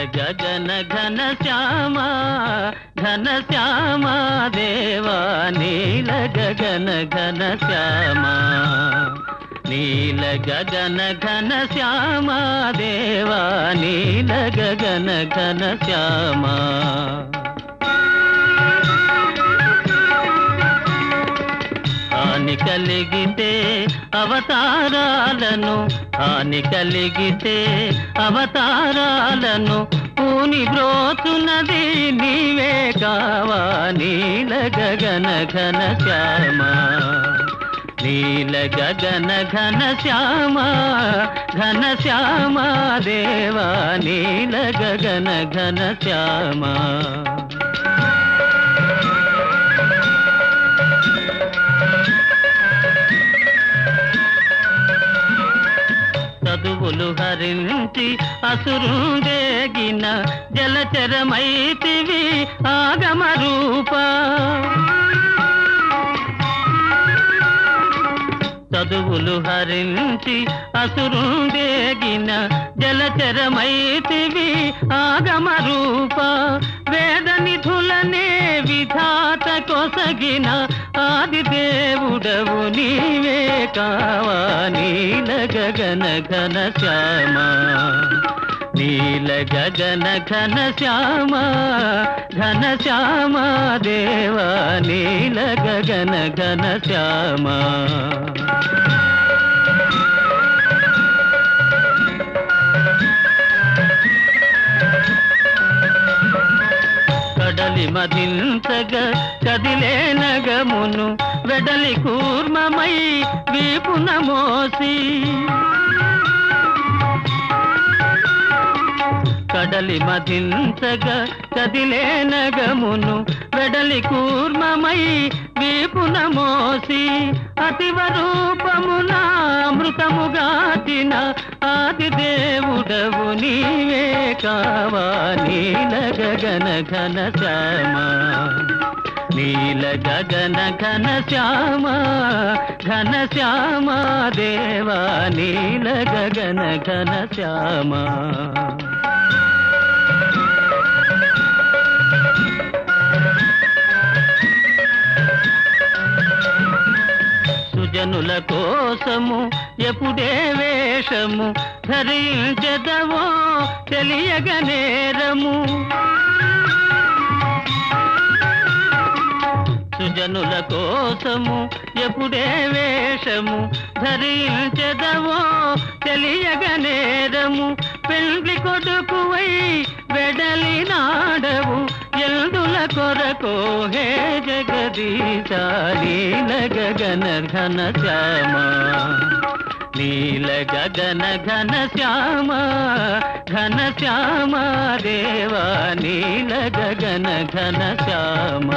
గగన ఘన శ్యామ దేవా నీల గగన ఘన శ్యామ నీల గగన ఘన శ్యామ దేవా నీల గగన ఘన శ్యామ హాని కలిగితే అవతారాలను పూని బ్రోచునది నీవే కావా నీల గగన ఘన శ్యామ నీల గగన ఘన శ్యామ దేవా నీల గగన ఘన శ్యామ చదువులు హరించి అసురుందేగిన జలచరమైతివి ఆగమ రూప చదువులు హరించి అసురుందేగిన జలచరమైతివి ఆగమ రూప వేద నిధులనే విధాత కొసగిన ఆదిదేవుడవు నీవే కావా నీల గగన ఘన శ్యామ నీల గగన ఘన శ్యామ దేవా నీల గగన ఘన శ్యామ కడలి మదించగ కదిలే నగమును వెడలి కూర్మమై వీపున మోసి కడలి మదించగ కదిలే నగమును వెడలి కూర్మమై వీపున మోసి అతివ రూపమున అమృతముగాచిన ఆదిదేవుడవు నీవే కావా నీల గగన ఘన శ్యామ నీల గగన ఘన శ్యామ దేవా నీల గగన ఘన శ్యామ జనుల కోసము ఎప్పుడే వేషము ధరించెదవో తెలియగనేరము సుజనుల కోసము ఎప్పుడే వేషము ధరించెదవో తెలియగనేరము పెండ్లి కొడుకువై వెడలి నాడవు ఎల్దుల కొరకు హే జగదీశ నీల గగన ఘన శ్యామ నీల గగన ఘన శ్యామ దేవా నీల గగన ఘన శ్యామ